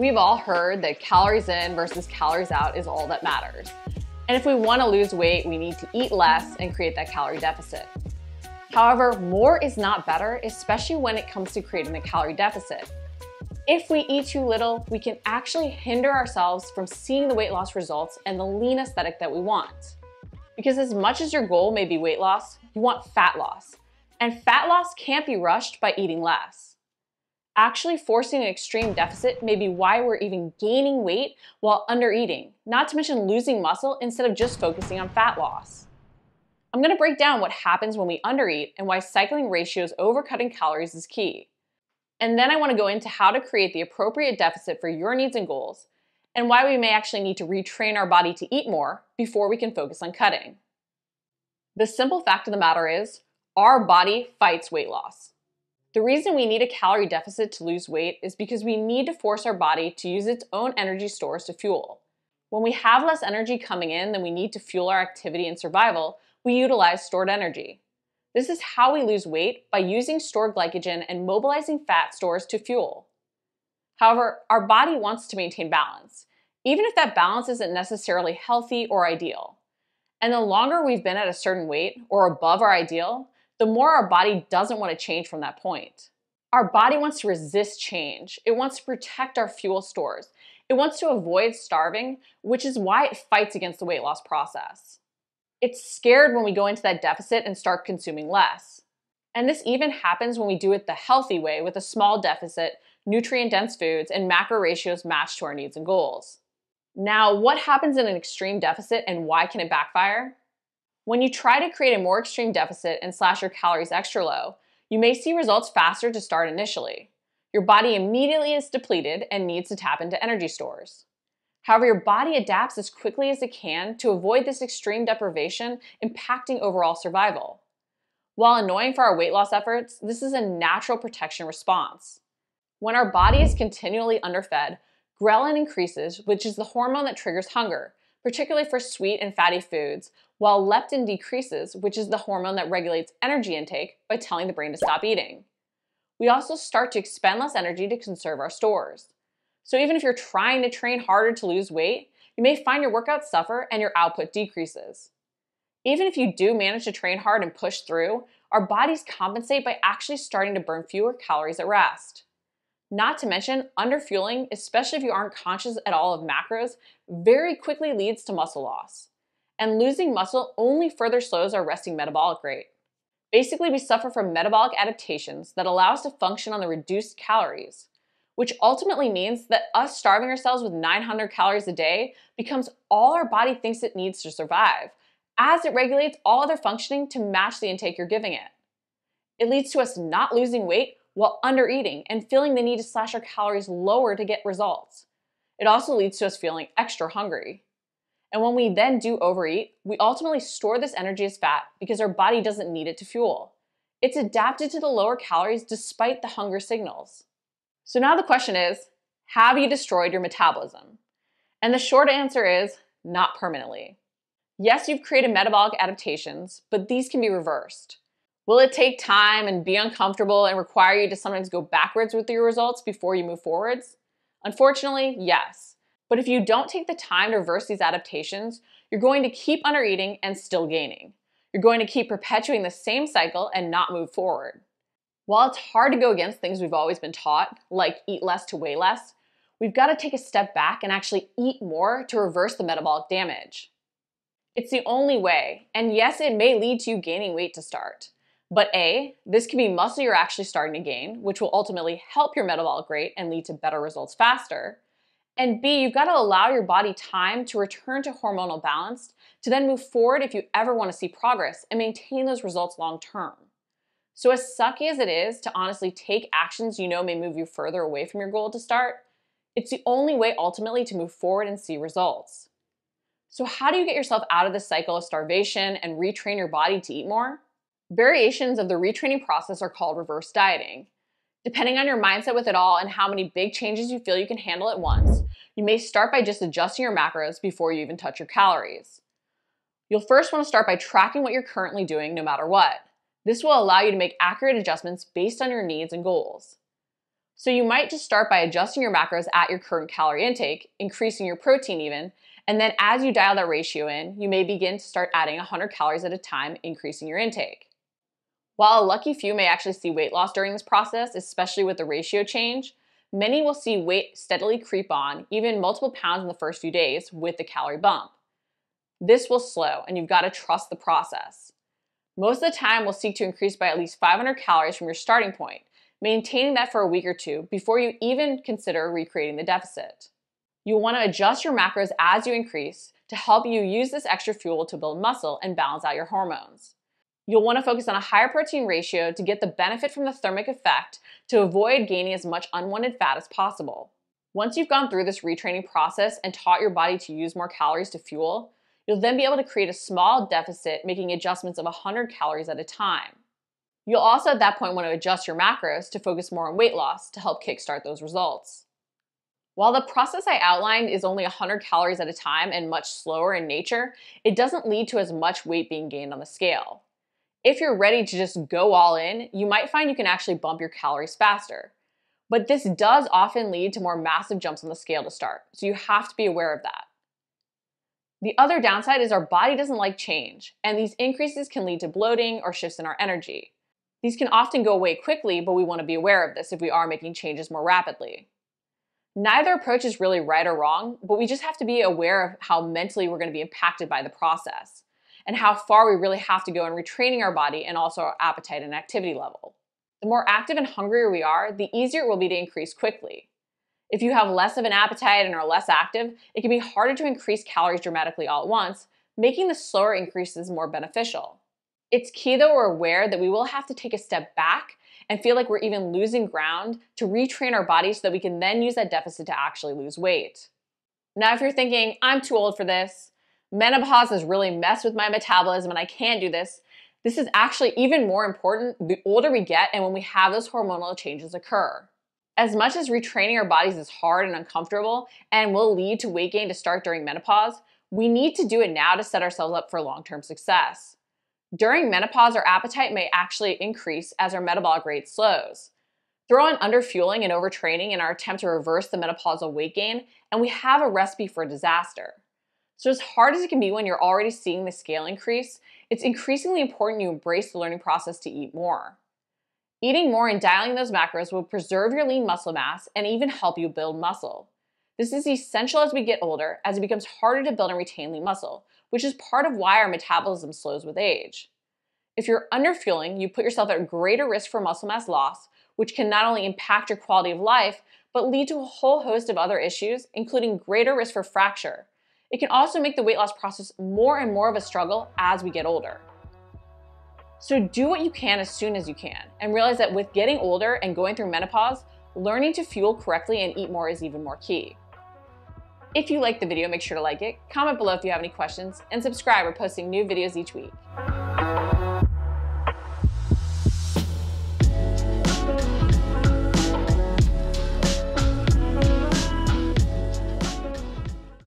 We've all heard that calories in versus calories out is all that matters. And if we want to lose weight, we need to eat less and create that calorie deficit. However, more is not better, especially when it comes to creating the calorie deficit. If we eat too little, we can actually hinder ourselves from seeing the weight loss results and the lean aesthetic that we want. Because as much as your goal may be weight loss, you want fat loss. And fat loss can't be rushed by eating less. Actually forcing an extreme deficit may be why we're even gaining weight while undereating, not to mention losing muscle instead of just focusing on fat loss. I'm going to break down what happens when we undereat and why cycling ratios over cutting calories is key. And then I want to go into how to create the appropriate deficit for your needs and goals, and why we may actually need to retrain our body to eat more before we can focus on cutting. The simple fact of the matter is, our body fights weight loss. The reason we need a calorie deficit to lose weight is because we need to force our body to use its own energy stores to fuel. When we have less energy coming in than we need to fuel our activity and survival, we utilize stored energy. This is how we lose weight, by using stored glycogen and mobilizing fat stores to fuel. However, our body wants to maintain balance, even if that balance isn't necessarily healthy or ideal. And the longer we've been at a certain weight or above our ideal, the more our body doesn't want to change from that point. Our body wants to resist change. It wants to protect our fuel stores. It wants to avoid starving, which is why it fights against the weight loss process. It's scared when we go into that deficit and start consuming less. And this even happens when we do it the healthy way with a small deficit, nutrient-dense foods, and macro ratios matched to our needs and goals. Now, what happens in an extreme deficit and why can it backfire? When you try to create a more extreme deficit and slash your calories extra low, you may see results faster to start initially. Your body immediately is depleted and needs to tap into energy stores. However, your body adapts as quickly as it can to avoid this extreme deprivation impacting overall survival. While annoying for our weight loss efforts, this is a natural protection response. When our body is continually underfed, ghrelin increases, which is the hormone that triggers hunger, particularly for sweet and fatty foods, while leptin decreases, which is the hormone that regulates energy intake by telling the brain to stop eating. We also start to expend less energy to conserve our stores. So even if you're trying to train harder to lose weight, you may find your workouts suffer and your output decreases. Even if you do manage to train hard and push through, our bodies compensate by actually starting to burn fewer calories at rest. Not to mention, underfueling, especially if you aren't conscious at all of macros, very quickly leads to muscle loss. And losing muscle only further slows our resting metabolic rate. Basically, we suffer from metabolic adaptations that allow us to function on the reduced calories, which ultimately means that us starving ourselves with 900 calories a day becomes all our body thinks it needs to survive, as it regulates all other functioning to match the intake you're giving it. It leads to us not losing weight while undereating and feeling the need to slash our calories lower to get results. It also leads to us feeling extra hungry. And when we then do overeat, we ultimately store this energy as fat because our body doesn't need it to fuel. It's adapted to the lower calories despite the hunger signals. So now the question is, have you destroyed your metabolism? And the short answer is, not permanently. Yes, you've created metabolic adaptations, but these can be reversed. Will it take time and be uncomfortable and require you to sometimes go backwards with your results before you move forwards? Unfortunately, yes. But if you don't take the time to reverse these adaptations, you're going to keep undereating and still gaining. You're going to keep perpetuating the same cycle and not move forward. While it's hard to go against things we've always been taught, like eat less to weigh less, we've got to take a step back and actually eat more to reverse the metabolic damage. It's the only way, and yes, it may lead to you gaining weight to start. But A, this can be muscle you're actually starting to gain, which will ultimately help your metabolic rate and lead to better results faster. And B, you've got to allow your body time to return to hormonal balance to then move forward if you ever want to see progress and maintain those results long term. So as sucky as it is to honestly take actions you know may move you further away from your goal to start, it's the only way ultimately to move forward and see results. So how do you get yourself out of this cycle of starvation and retrain your body to eat more? Variations of the retraining process are called reverse dieting. Depending on your mindset with it all and how many big changes you feel you can handle at once, you may start by just adjusting your macros before you even touch your calories. You'll first want to start by tracking what you're currently doing no matter what. This will allow you to make accurate adjustments based on your needs and goals. So you might just start by adjusting your macros at your current calorie intake, increasing your protein even, and then as you dial that ratio in, you may begin to start adding 100 calories at a time, increasing your intake. While a lucky few may actually see weight loss during this process, especially with the ratio change, many will see weight steadily creep on, even multiple pounds in the first few days with the calorie bump. This will slow, and you've got to trust the process. Most of the time, we'll seek to increase by at least 500 calories from your starting point, maintaining that for a week or two before you even consider recreating the deficit. You'll want to adjust your macros as you increase to help you use this extra fuel to build muscle and balance out your hormones. You'll want to focus on a higher protein ratio to get the benefit from the thermic effect to avoid gaining as much unwanted fat as possible. Once you've gone through this retraining process and taught your body to use more calories to fuel, you'll then be able to create a small deficit, making adjustments of 100 calories at a time. You'll also at that point want to adjust your macros to focus more on weight loss to help kickstart those results. While the process I outlined is only 100 calories at a time and much slower in nature, it doesn't lead to as much weight being gained on the scale. If you're ready to just go all in, you might find you can actually bump your calories faster. But this does often lead to more massive jumps on the scale to start, so you have to be aware of that. The other downside is our body doesn't like change, and these increases can lead to bloating or shifts in our energy. These can often go away quickly, but we want to be aware of this if we are making changes more rapidly. Neither approach is really right or wrong, but we just have to be aware of how mentally we're going to be impacted by the process, and how far we really have to go in retraining our body and also our appetite and activity level. The more active and hungrier we are, the easier it will be to increase quickly. If you have less of an appetite and are less active, it can be harder to increase calories dramatically all at once, making the slower increases more beneficial. It's key that we're aware that we will have to take a step back and feel like we're even losing ground to retrain our body so that we can then use that deficit to actually lose weight. Now, if you're thinking, I'm too old for this, menopause has really messed with my metabolism and I can't do this, this is actually even more important the older we get and when we have those hormonal changes occur. As much as retraining our bodies is hard and uncomfortable and will lead to weight gain to start during menopause, we need to do it now to set ourselves up for long-term success. During menopause, our appetite may actually increase as our metabolic rate slows. Throw in underfueling and overtraining in our attempt to reverse the menopausal weight gain, and we have a recipe for disaster. So as hard as it can be when you're already seeing the scale increase, it's increasingly important you embrace the learning process to eat more. Eating more and dialing those macros will preserve your lean muscle mass and even help you build muscle. This is essential as we get older, as it becomes harder to build and retain lean muscle, which is part of why our metabolism slows with age. If you're underfueling, you put yourself at greater risk for muscle mass loss, which can not only impact your quality of life, but lead to a whole host of other issues, including greater risk for fracture. It can also make the weight loss process more and more of a struggle as we get older. So do what you can as soon as you can, and realize that with getting older and going through menopause, learning to fuel correctly and eat more is even more key. If you liked the video, make sure to like it, comment below if you have any questions, and subscribe. We're posting new videos each week.